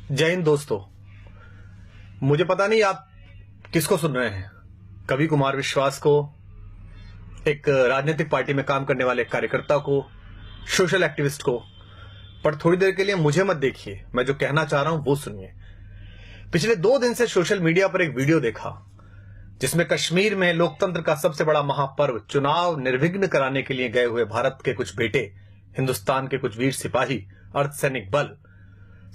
जय हिंद दोस्तों। मुझे पता नहीं आप किसको सुन रहे हैं, कवि कुमार विश्वास को, एक राजनीतिक पार्टी में काम करने वाले कार्यकर्ता को, सोशल एक्टिविस्ट को, पर थोड़ी देर के लिए मुझे मत देखिए, मैं जो कहना चाह रहा हूं वो सुनिए। पिछले 2 दिन से सोशल मीडिया पर एक वीडियो देखा जिसमें कश्मीर में लोकतंत्र का सबसे बड़ा महापर्व चुनाव निर्विघ्न कराने के लिए गए हुए भारत के कुछ बेटे, हिंदुस्तान के कुछ वीर सिपाही, अर्धसैनिक बल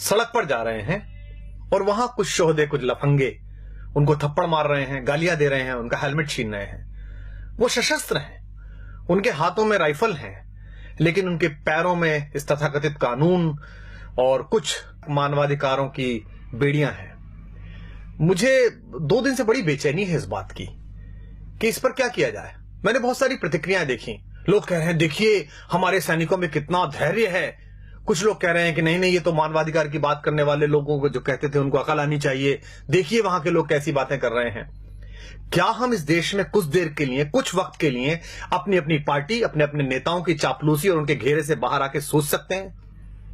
सड़क पर जा रहे हैं और वहां कुछ शोहदे, कुछ लफंगे उनको थप्पड़ मार रहे हैं, गालियां दे रहे हैं, उनका हेलमेट छीन रहे हैं। वो सशस्त्र हैं, उनके हाथों में राइफल हैं, लेकिन उनके पैरों में इस तथाकथित कानून और कुछ मानवाधिकारों की बेड़ियां हैं। मुझे 2 दिन से बड़ी बेचैनी है इस बात की कि इस पर क्या किया जाए। मैंने बहुत सारी प्रतिक्रियाएं देखी। लोग कह रहे हैं देखिए हमारे सैनिकों में कितना धैर्य है। कुछ लोग कह रहे हैं कि नहीं नहीं, ये तो मानवाधिकार की बात करने वाले लोगों को जो कहते थे उनको अकल आनी चाहिए, देखिए वहां के लोग कैसी बातें कर रहे हैं। क्या हम इस देश में कुछ देर के लिए, कुछ वक्त के लिए अपनी अपनी पार्टी, अपने अपने नेताओं की चापलूसी और उनके घेरे से बाहर आके सोच सकते हैं?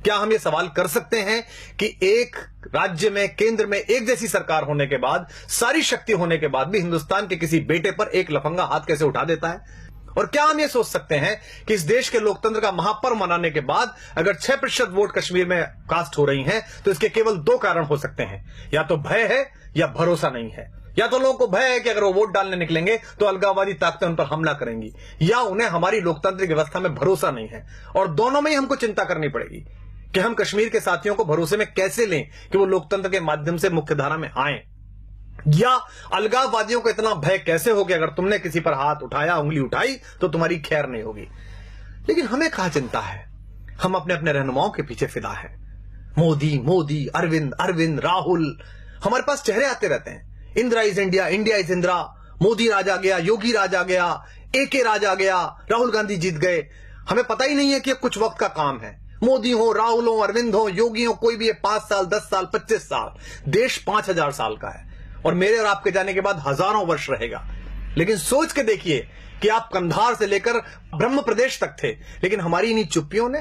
क्या हम ये सवाल कर सकते हैं कि एक राज्य में, केंद्र में एक जैसी सरकार होने के बाद, सारी शक्ति होने के बाद भी हिंदुस्तान के किसी बेटे पर एक लफंगा हाथ कैसे उठा देता है? और क्या हम ये सोच सकते हैं कि इस देश के लोकतंत्र का महापर्व मनाने के बाद अगर 6% वोट कश्मीर में कास्ट हो रही हैं तो इसके केवल 2 कारण हो सकते हैं, या तो भय है या भरोसा नहीं है। या तो लोगों को भय है कि अगर वो वोट डालने निकलेंगे तो अलगाववादी ताकतें उन पर हमला करेंगी, या उन्हें हमारी लोकतांत्रिक व्यवस्था में भरोसा नहीं है। और दोनों में ही हमको चिंता करनी पड़ेगी कि हम कश्मीर के साथियों को भरोसे में कैसे लें कि वो लोकतंत्र के माध्यम से मुख्यधारा में आए, या अलगाववादियों को इतना भय कैसे हो कि अगर तुमने किसी पर हाथ उठाया, उंगली उठाई तो तुम्हारी खैर नहीं होगी। लेकिन हमें कहां चिंता है, हम अपने अपने रहनुमाओं के पीछे फिदा हैं। मोदी मोदी, अरविंद अरविंद, राहुल, हमारे पास चेहरे आते रहते हैं। Indira is India, India is Indira, Modi राज आ गया, योगी राज आ गया, AK राज आ गया, राहुल गांधी जीत गए। हमें पता ही नहीं है कि कुछ वक्त का काम है। मोदी हो, राहुल हो, अरविंद हो, योगी हो, कोई भी है, 5 साल, 10 साल, 25 साल, देश 5000 साल का है और मेरे और आपके जाने के बाद हजारों वर्ष रहेगा। लेकिन सोच के देखिए कि आप कंधार से लेकर ब्रह्म प्रदेश तक थे, लेकिन हमारी इन्हीं चुप्पियों ने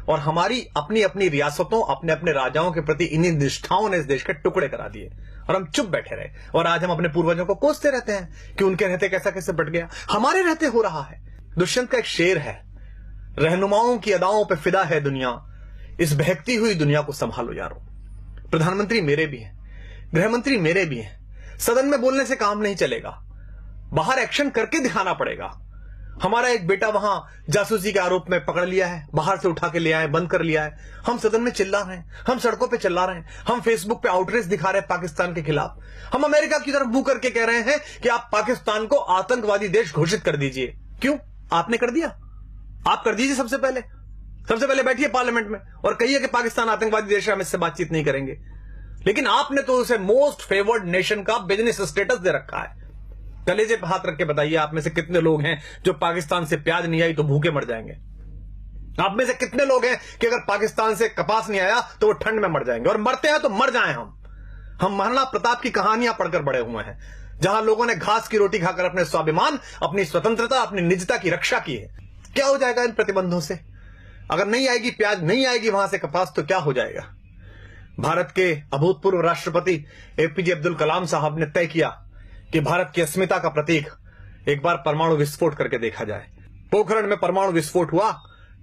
और हमारी अपनी अपनी रियासतों, अपने अपने राजाओं के प्रति इन्हीं निष्ठाओं ने इस देश के टुकड़े करा दिए और हम चुप बैठे रहे। और आज हम अपने पूर्वजों को कोसते रहते हैं कि उनके रहते कैसा कैसे बट गया, हमारे रहते हो रहा है। दुष्यंत का एक शेर है, रहनुमाओं की अदाओं पे फिदा है दुनिया, इस बहकती हुई दुनिया को संभालो यारो। प्रधानमंत्री मेरे भी हैं, गृहमंत्री मेरे भी हैं। सदन में बोलने से काम नहीं चलेगा, बाहर एक्शन करके दिखाना पड़ेगा। हमारा एक बेटा वहां जासूसी के आरोप में पकड़ लिया है, बाहर से उठा के ले आए, बंद कर लिया है। हम सदन में चिल्ला रहे हैं, हम सड़कों पे चिल्ला रहे हैं, हम फेसबुक पे आउटरीच दिखा रहे हैं पाकिस्तान के खिलाफ। हम अमेरिका की तरफ मुंह करके कह रहे हैं कि आप पाकिस्तान को आतंकवादी देश घोषित कर दीजिए। क्यों? आपने कर दिया, आप कर दीजिए। सबसे पहले बैठिए पार्लियामेंट में और कहिए कि पाकिस्तान आतंकवादी देश है, हम इससे बातचीत नहीं करेंगे। लेकिन आपने तो उसे मोस्ट फेवर्ड नेशन का बिजनेस स्टेटस दे रखा है। कलेजे पे हाथ रख के बताइए, आप में से कितने लोग हैं जो पाकिस्तान से प्याज नहीं आई तो भूखे मर जाएंगे? आप में से कितने लोग हैं कि अगर पाकिस्तान से कपास नहीं आया तो वो ठंड में मर जाएंगे? और मरते हैं तो मर जाएं हम महाराणा प्रताप की कहानियां पढ़कर बड़े हुए हैं, जहां लोगों ने घास की रोटी खाकर अपने स्वाभिमान, अपनी स्वतंत्रता, अपनी निजता की रक्षा की है। क्या हो जाएगा इन प्रतिबंधों से? अगर नहीं आएगी प्याज, नहीं आएगी वहां से कपास, तो क्या हो जाएगा? भारत के अभूतपूर्व राष्ट्रपति APJ अब्दुल कलाम साहब ने तय किया कि भारत की अस्मिता का प्रतीक एक बार परमाणु विस्फोट करके देखा जाए। पोखरण में परमाणु विस्फोट हुआ,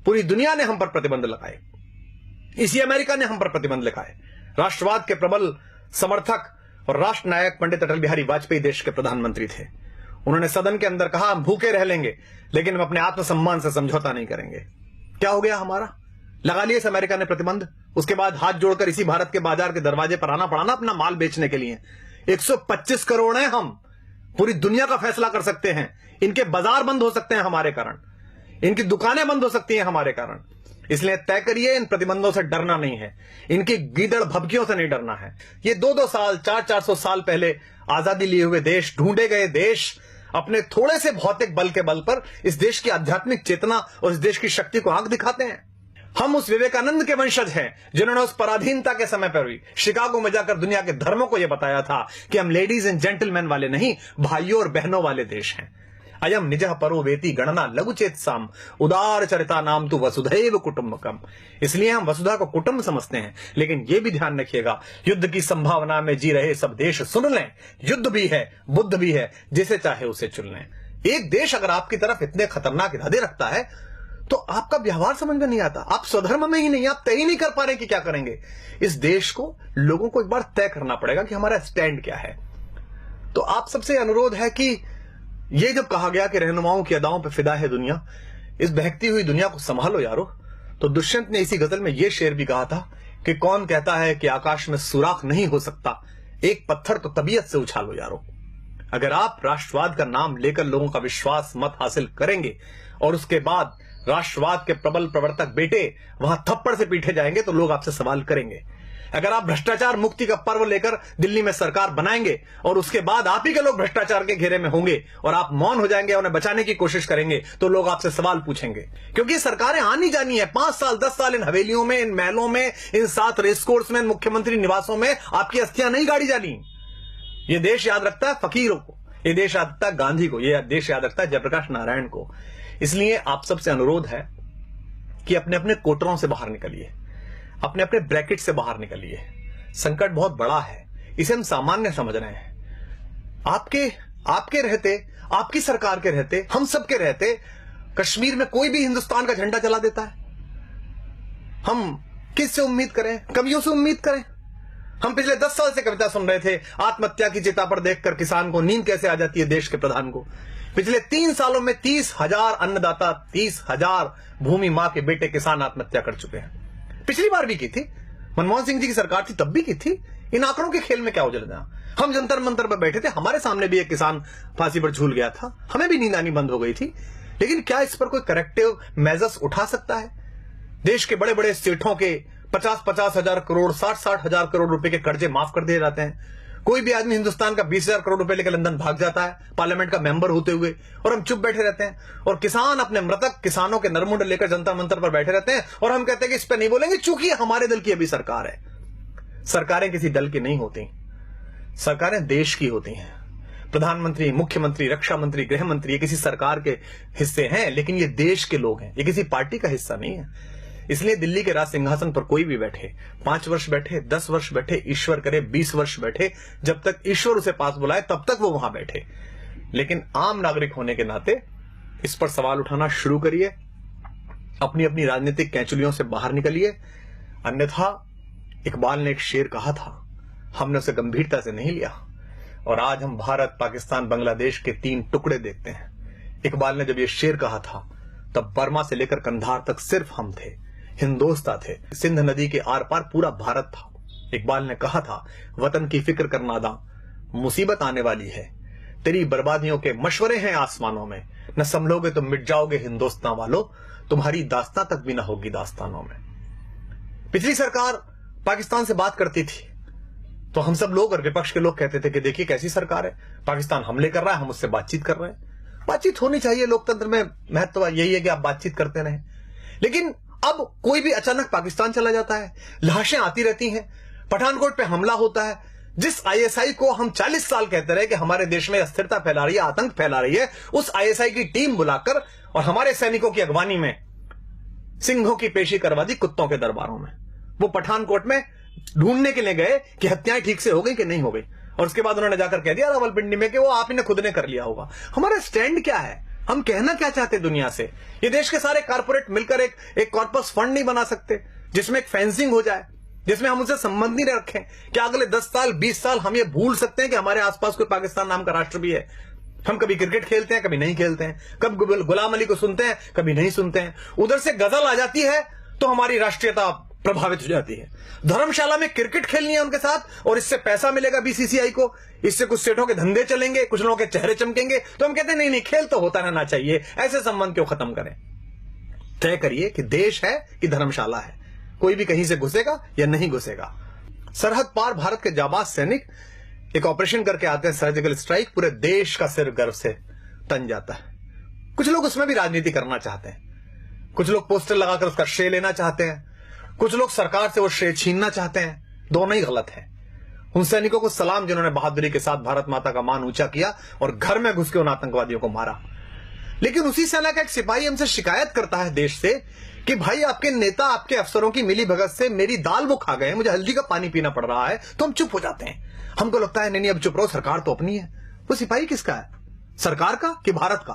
पूरी दुनिया ने हम पर प्रतिबंध लगाए, इसी अमेरिका ने हम पर प्रतिबंध लगाए। राष्ट्रवाद के प्रबल समर्थक और राष्ट्र नायक पंडित अटल बिहारी वाजपेयी देश के प्रधानमंत्री थे। उन्होंने सदन के अंदर कहा, हम भूखे रह लेंगे लेकिन हम अपने आत्मसम्मान से समझौता नहीं करेंगे। क्या हो गया हमारा? लगा लिए इस अमेरिका ने प्रतिबंध। उसके बाद हाथ जोड़कर इसी भारत के बाजार के दरवाजे पर आना पड़ा ना अपना माल बेचने के लिए। 125 करोड़ हैं हम, पूरी दुनिया का फैसला कर सकते हैं। इनके बाजार बंद हो सकते हैं हमारे कारण, इनकी दुकानें बंद हो सकती हैं हमारे कारण। इसलिए तय करिए, इन प्रतिबंधों से डरना नहीं है, इनकी गीदड़ भभकियों से नहीं डरना है। ये 2-2 साल, 400-400 साल पहले आजादी लिए हुए देश, ढूंढे गए देश, अपने थोड़े से भौतिक बल के बल पर इस देश की आध्यात्मिक चेतना और इस देश की शक्ति को आंख दिखाते हैं। हम उस विवेकानंद के वंशज हैं जिन्होंने उस पराधीनता के समय पर भी शिकागो में जाकर दुनिया के धर्मों को यह बताया था कि हम लेडीज एंड जेंटलमैन वाले नहीं, भाइयों और बहनों वाले देश हैं। अयम निजः परो वेति गणना लघुचेत साम उदार चरिता नाम तु वसुधैव कुटुंबकम। इसलिए हम वसुधा को कुटुंब समझते हैं। लेकिन यह भी ध्यान रखिएगा, युद्ध की संभावना में जी रहे सब देश सुन लें, युद्ध भी है, बुद्ध भी है, जिसे चाहे उसे चुन लें। एक देश अगर आपकी तरफ इतने खतरनाक इरादे रखता है तो आपका व्यवहार समझ में नहीं आता, आप स्वधर्म में ही नहीं, आप तय ही नहीं कर पा रहे कि क्या करेंगे। इस देश को, लोगों को एक बार तय करना पड़ेगा कि हमारा स्टैंड क्या है। तो आप सबसे अनुरोध है कि ये जब कहा गया कि रहनुमाओं की अदाओं पे फिदा है दुनिया, इस बहकती हुई दुनिया को संभालो यारो, तो दुष्यंत ने इसी गजल में यह शेर भी कहा था कि कौन कहता है कि आकाश में सुराख नहीं हो सकता, एक पत्थर तो तबीयत से उछालो यारो। अगर आप राष्ट्रवाद का नाम लेकर लोगों का विश्वास मत हासिल करेंगे और उसके बाद राष्ट्रवाद के प्रबल प्रवर्तक बेटे वहां थप्पड़ से पीटे जाएंगे तो लोग आपसे सवाल करेंगे। अगर आप भ्रष्टाचार मुक्ति का पर्व लेकर दिल्ली में सरकार बनाएंगे और उसके बाद आप ही के लोग भ्रष्टाचार के घेरे में होंगे और आप मौन हो जाएंगे, उन्हें बचाने की कोशिश करेंगे, तो लोग आपसे सवाल पूछेंगे। क्योंकि सरकारें आनी जानी है, 5 साल 10 साल इन हवेलियों में, इन महलों में, इन 7 रेसकोर्स में, इन मुख्यमंत्री निवासों में आपकी अस्थियां नहीं गाड़ी जानी। ये देश याद रखता है फकीरों को, ये देश याद रखता है गांधी को, ये देश याद रखता है जयप्रकाश नारायण को। इसलिए आप सबसे अनुरोध है कि अपने अपने कोटरों से बाहर निकलिए, अपने अपने ब्रैकेट से बाहर निकलिए। संकट बहुत बड़ा है, इसे हम सामान्य समझ रहे हैं। आपके रहते, आपकी सरकार के रहते, हम सबके रहते कश्मीर में कोई भी हिंदुस्तान का झंडा चला देता है। हम किससे उम्मीद करें? कवियों से उम्मीद करें? हम पिछले 10 साल से कविता सुन रहे थे, आत्महत्या की चिता पर देखकर किसान को नींद कैसे आ जाती है देश के प्रधान को। पिछले 3 सालों में 30,000 अन्नदाता, 30,000 भूमि मां के बेटे किसान आत्महत्या कर चुके हैं। पिछली बार भी की थी, मनमोहन सिंह जी की सरकार थी तब भी की थी। इन आंकड़ों के खेल में क्या उलझना? हम जंतर मंतर पर बैठे थे, हमारे सामने भी एक किसान फांसी पर झूल गया था, हमें भी नींद आनी बंद हो गई थी। लेकिन क्या इस पर कोई करेक्टिव मेजर्स उठा सकता है? देश के बड़े बड़े सेठों के 50-50 हजार करोड़, 60-60 हजार करोड़ रुपए के कर्जे माफ कर दिए जाते हैं। कोई भी आदमी हिंदुस्तान का 20,000 करोड़ रुपए लेकर लंदन भाग जाता है पार्लियामेंट का मेंबर होते हुए, और हम चुप बैठे रहते हैं। और किसान अपने मृतक किसानों के नरमुंड लेकर जनता मंत्र पर बैठे रहते हैं और हम कहते हैं कि इस पर नहीं बोलेंगे चूंकि हमारे दल की अभी सरकार है। सरकारें किसी दल की नहीं होती, सरकारें देश की होती हैं। प्रधानमंत्री, मुख्यमंत्री, रक्षा मंत्री, गृह मंत्री ये किसी सरकार के हिस्से हैं, लेकिन ये देश के लोग हैं, ये किसी पार्टी का हिस्सा नहीं है। इसलिए दिल्ली के राज सिंहासन पर कोई भी बैठे, 5 वर्ष बैठे, 10 वर्ष बैठे, ईश्वर करे 20 वर्ष बैठे, जब तक ईश्वर उसे पास बुलाए तब तक वो वहां बैठे। लेकिन आम नागरिक होने के नाते इस पर सवाल उठाना शुरू करिए, अपनी अपनी राजनीतिक कैंचुलियों से बाहर निकलिए। अन्यथा इकबाल ने एक शेर कहा था, हमने उसे गंभीरता से नहीं लिया और आज हम भारत, पाकिस्तान, बांग्लादेश के 3 टुकड़े देखते हैं। इकबाल ने जब यह शेर कहा था तब बर्मा से लेकर कंधार तक सिर्फ हम थे, हिंदोस्ता थे, सिंध नदी के आर पार पूरा भारत था। इकबाल ने कहा था, वतन की फिक्र कर नादा, मुसीबत आने वाली है, तेरी बर्बादियों के मशवरे हैं आसमानों में, न संभलोगे तो मिट जाओगे हिंदुस्तान वालों, तुम्हारी दास्तां तक भी न होगी दास्तानों में। पिछली सरकार पाकिस्तान से बात करती थी तो हम सब लोग और विपक्ष के लोग कहते थे कि देखिए कैसी सरकार है, पाकिस्तान हमले कर रहा है, हम उससे बातचीत कर रहे हैं। बातचीत होनी चाहिए, लोकतंत्र में महत्व यही है कि आप बातचीत करते रहें। लेकिन अब कोई भी अचानक पाकिस्तान चला जाता है, लाशें आती रहती हैं, पठानकोट पे हमला होता है। जिस आईएसआई को हम 40 साल कहते रहे कि हमारे देश में अस्थिरता फैला रही है, आतंक फैला रही है, उस आईएसआई की टीम बुलाकर और हमारे सैनिकों की अगवानी में सिंहों की पेशी करवा दी कुत्तों के दरबारों में। वो पठानकोट में ढूंढने के लिए गए कि हत्याएं ठीक से हो गई कि नहीं हो गई, और उसके बाद उन्होंने जाकर कह दिया रावलपिंडी में कि वो आप ही ने खुद ने कर लिया होगा। हमारा स्टैंड क्या है? हम कहना क्या चाहते दुनिया से? ये देश के सारे कारपोरेट मिलकर एक कॉर्पस फंड नहीं बना सकते जिसमें एक फेंसिंग हो जाए, जिसमें हम उनसे संबंध नहीं रखें? क्या अगले 10 साल 20 साल हम ये भूल सकते हैं कि हमारे आसपास कोई पाकिस्तान नाम का राष्ट्र भी है? हम कभी क्रिकेट खेलते हैं, कभी नहीं खेलते हैं, कब गुलाम अली को सुनते हैं, कभी नहीं सुनते हैं। उधर से गजल आ जाती है तो हमारी राष्ट्रीयता प्रभावित हो जाती है। धर्मशाला में क्रिकेट खेलनी है उनके साथ और इससे पैसा मिलेगा बीसीसीआई को, इससे कुछ सेठों के धंधे चलेंगे, कुछ लोगों के चेहरे चमकेंगे, तो हम कहते हैं नहीं नहीं, खेल तो होता रहना चाहिए, ऐसे संबंध क्यों खत्म करें? तय करिए कि देश है कि धर्मशाला है, कोई भी कहीं से घुसेगा या नहीं घुसेगा। सरहद पार भारत के जाबाज सैनिक एक ऑपरेशन करके आते हैं, सर्जिकल स्ट्राइक, पूरे देश का सिर गर्व से तन जाता है। कुछ लोग उसमें भी राजनीति करना चाहते हैं, कुछ लोग पोस्टर लगाकर उसका श्रेय लेना चाहते हैं, कुछ लोग सरकार से वो श्रेय छीनना चाहते हैं। दोनों ही गलत है। उन सैनिकों को सलाम जिन्होंने बहादुरी के साथ भारत माता का मान ऊंचा किया और घर में घुस के उन आतंकवादियों को मारा। लेकिन उसी सेना का एक सिपाही हमसे शिकायत करता है देश से कि भाई आपके नेता आपके अफसरों की मिली भगत से मेरी दाल वो खा गए, मुझे हल्दी का पानी पीना पड़ रहा है, तो हम चुप हो जाते हैं। हमको लगता है नहीं अब चुप रहो, सरकार तो अपनी है। वो सिपाही किसका है, सरकार का कि भारत का?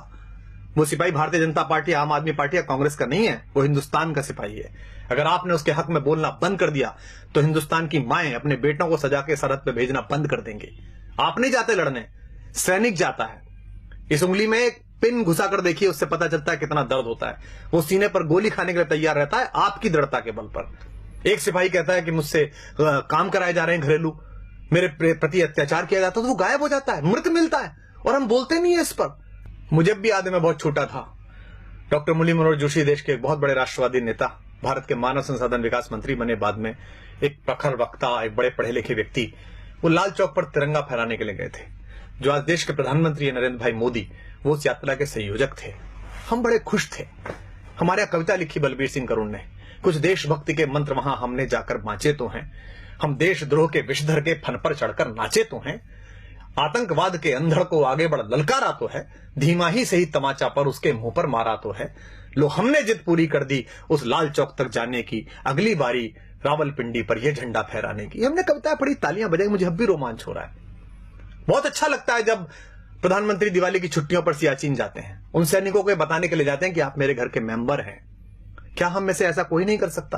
वो सिपाही भारतीय जनता पार्टी, आम आदमी पार्टी या कांग्रेस का नहीं है, वो हिंदुस्तान का सिपाही है। अगर आपने उसके हक में बोलना बंद कर दिया तो हिंदुस्तान की माएं अपने बेटों को सजा के सरहद पे भेजना बंद कर देंगे। आप नहीं जाते लड़ने, सैनिक जाता है। इस उंगली में एक पिन घुसा कर देखिए, उससे पता चलता है कितना दर्द होता है। वो सीने पर गोली खाने के लिए तैयार रहता है आपकी दृढ़ता के बल पर। एक सिपाही कहता है कि मुझसे काम कराए जा रहे हैं घरेलू, मेरे प्रति अत्याचार किया जाता है, तो वो गायब हो जाता है, मृत मिलता है, और हम बोलते नहीं है इस पर। मुझे भी याद है, मैं बहुत छोटा था, डॉक्टर मुरली मनोहर जोशी देश के एक बहुत बड़े राष्ट्रवादी नेता, भारत के मानव संसाधन विकास मंत्री बने बाद में, एक प्रखर वक्ता, एक बड़े पढ़े लिखे व्यक्ति, वो लाल चौक पर तिरंगा फहराने के लिए गए थे। जो आज देश के प्रधानमंत्री है नरेंद्र भाई मोदी, वो उस यात्रा के संयोजक थे। हम बड़े खुश थे। हमारे यहाँ कविता लिखी बलबीर सिंह करुण ने, कुछ देशभक्ति के मंत्र वहां हमने जाकर बांचे तो हैं, हम देशद्रोह के विषधर के फन पर चढ़कर नाचे तो हैं, आतंकवाद के अंधड़ को आगे बढ़ ललकारा तो है, धीमा ही सही तमाचा पर उसके मुंह पर मारा तो है, लो हमने जिद पूरी कर दी उस लाल चौक तक जाने की, अगली बारी रावलपिंडी पर यह झंडा फहराने की। हमने कविता पढ़ी, तालियां बजाई, मुझे अब भी रोमांच हो रहा है। बहुत अच्छा लगता है जब प्रधानमंत्री दिवाली की छुट्टियों पर सियाचिन जाते हैं, उन सैनिकों को बताने के लिए जाते हैं कि आप मेरे घर के मेंबर हैं। क्या हम में से ऐसा कोई नहीं कर सकता?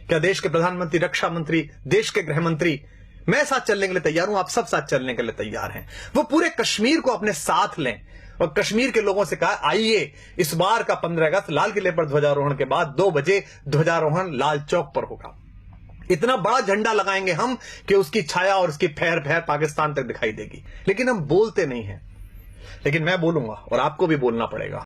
क्या देश के प्रधानमंत्री, रक्षा मंत्री, देश के गृह मंत्री, मैं साथ चलने के लिए तैयार हूं, आप सब साथ चलने के लिए तैयार हैं। वो पूरे कश्मीर को अपने साथ लें और कश्मीर के लोगों से कहा आइए इस बार का 15 अगस्त लाल किले पर ध्वजारोहण के बाद 2 बजे ध्वजारोहण लाल चौक पर होगा। इतना बड़ा झंडा लगाएंगे हम कि उसकी छाया और उसकी फहर फहर पाकिस्तान तक दिखाई देगी। लेकिन हम बोलते नहीं हैं। लेकिन मैं बोलूंगा और आपको भी बोलना पड़ेगा।